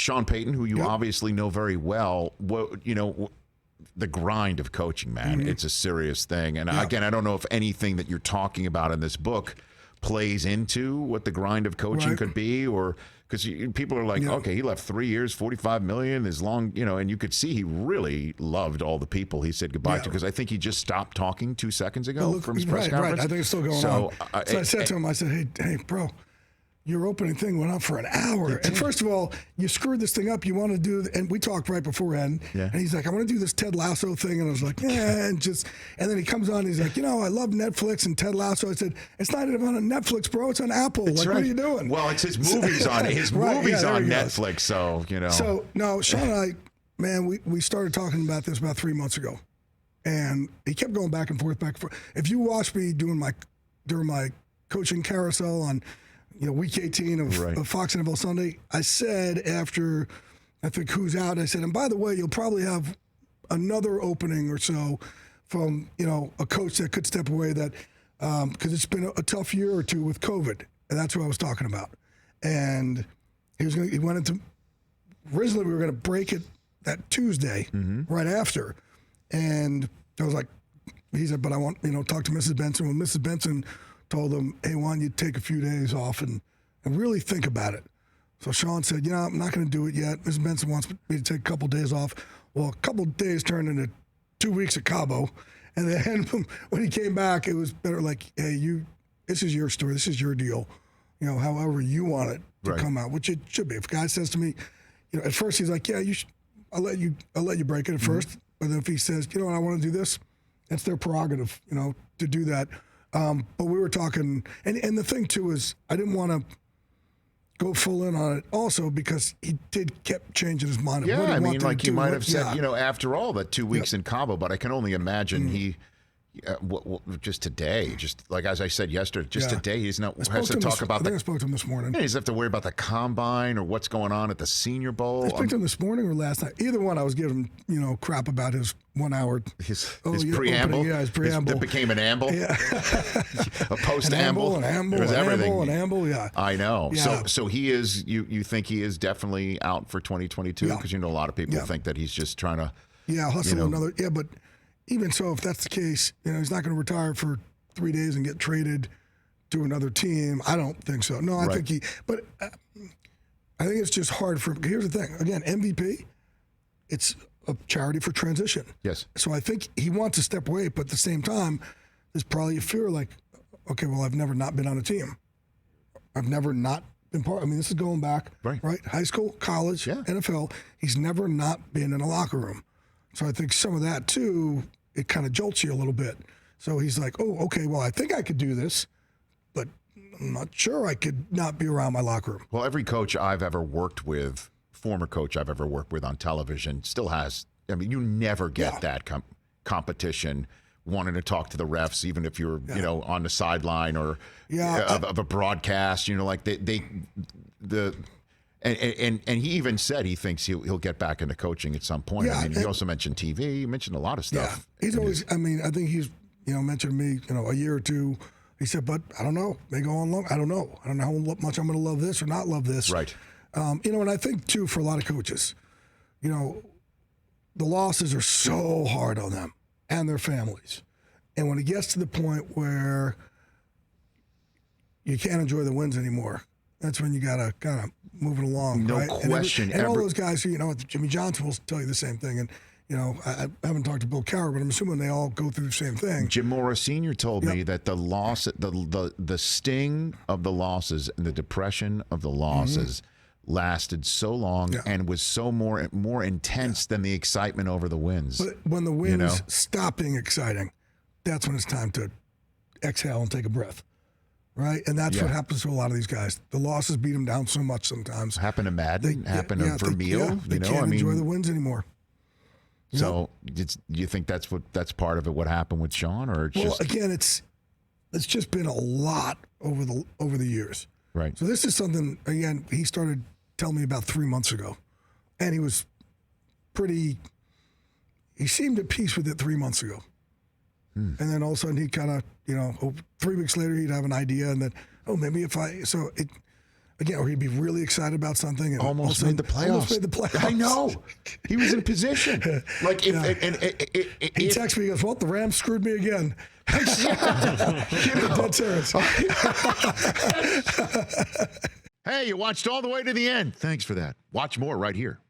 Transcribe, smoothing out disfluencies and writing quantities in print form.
Sean Payton, who you obviously know very well, the grind of coaching, man, it's a serious thing. And again, I don't know if anything that you're talking about in this book plays into what the grind of coaching could be, or because people are like, okay, he left 3 years, $45 million, as long, and you could see he really loved all the people he said goodbye to, because I think he just stopped talking 2 seconds ago from his press conference. Right, I think it's still going on. So I said to him, I said, hey, bro, your opening thing went on for an hour. And first of all, you screwed this thing up. You want to do, and we talked right beforehand. Yeah. And he's like, I want to do this Ted Lasso thing. And I was like, and then he comes on and he's like, I love Netflix and Ted Lasso. I said, it's not even on Netflix, bro. It's on Apple. What are you doing? Well, it's his movies on it. His movies on Netflix. So, So, no, Sean and I, man, we started talking about this about 3 months ago. And he kept going back and forth. If you watch me during my coaching carousel on week 18 of Fox NFL Sunday, I said after, I think Who's Out, I said, and by the way, you'll probably have another opening or so from, a coach that could step away because it's been a tough year or two with COVID. And that's what I was talking about. And he went into, originally we were going to break it that Tuesday right after. And I was like, he said, but I want, talk to Mrs. Benson. When Mrs. Benson told him, hey, why don't you take a few days off and really think about it. So Sean said, I'm not going to do it yet. Mrs. Benson wants me to take a couple days off. Well, a couple days turned into 2 weeks at Cabo. And then when he came back, it was better like, hey, this is your story. This is your deal. However you want it to come out, which it should be. If a guy says to me, at first he's like, yeah, you should, I'll let you break it at first. But then if he says, I want to do this, that's their prerogative, to do that. But we were talking, and the thing too is I didn't want to go full in on it also because he kept changing his mind. Yeah, I mean, like he might have said, after all, that 2 weeks in Cabo, but I can only imagine he, just today, just like as I said yesterday, today he's not has to talk about. I spoke to him this morning. Yeah, he doesn't have to worry about the combine or what's going on at the Senior Bowl. I spoke to him this morning or last night. Either one, I was giving him, crap about his 1 hour. His preamble. Opening, his preamble. That became an amble. Yeah. A post-amble. An amble. It was everything. An amble. Yeah. I know. Yeah. So he is. You think he is definitely out for 2022 because a lot of people think that he's just trying to. Yeah, hustle another. Yeah, but. Even so, if that's the case, he's not going to retire for 3 days and get traded to another team. I don't think so. No, I think but I think it's just hard for him. Here's the thing. Again, MVP, it's a charity for transition. Yes. So I think he wants to step away, but at the same time, there's probably a fear like, okay, well, I've never not been on a team. I've never not been part. I mean, this is going back, right? High school, college, NFL. He's never not been in a locker room. So I think some of that, too, it kind of jolts you a little bit. So he's like, oh, okay, well, I think I could do this, but I'm not sure I could not be around my locker room. Well, every coach I've ever worked with, former coach I've ever worked with on television, still has, I mean, you never get that competition wanting to talk to the refs, even if you're, on the sideline or of a broadcast, like And he even said he thinks he'll get back into coaching at some point. Yeah, I mean, he also mentioned TV. He mentioned a lot of stuff. Yeah, he's always. I mean, I think he's mentioned me. A year or two. He said, but I don't know. May go on long. I don't know. I don't know how much I'm going to love this or not love this. Right. And I think too for a lot of coaches, the losses are so hard on them and their families, and when it gets to the point where you can't enjoy the wins anymore. That's when you got to kind of move it along, no right? question. And all those guys who, Jimmy Johnson will tell you the same thing. And, I haven't talked to Bill Cowher, but I'm assuming they all go through the same thing. Jim Morris Sr. told me that the loss, the sting of the losses and the depression of the losses lasted so long and was so more intense than the excitement over the wins. But when the wins stop being exciting, that's when it's time to exhale and take a breath. Right, and that's what happens to a lot of these guys. The losses beat them down so much sometimes. Happened to Madden. Happened to Vermeil. They can't enjoy the wins anymore. So, do you think that's part of it? What happened with Sean, or again, it's just been a lot over the years. Right. So this is something again he started telling me about 3 months ago, and he was pretty. He seemed at peace with it 3 months ago. And then all of a sudden he kind of, 3 weeks later he'd have an idea and then, maybe if I, again, or he'd be really excited about something and Almost all of made a the sudden- Almost made the playoffs. playoffs. I know. He was in position. Like if He texts me, he goes, "Well, the Rams screwed me again." Dead serious. Hey, you watched all the way to the end. Thanks for that. Watch more right here.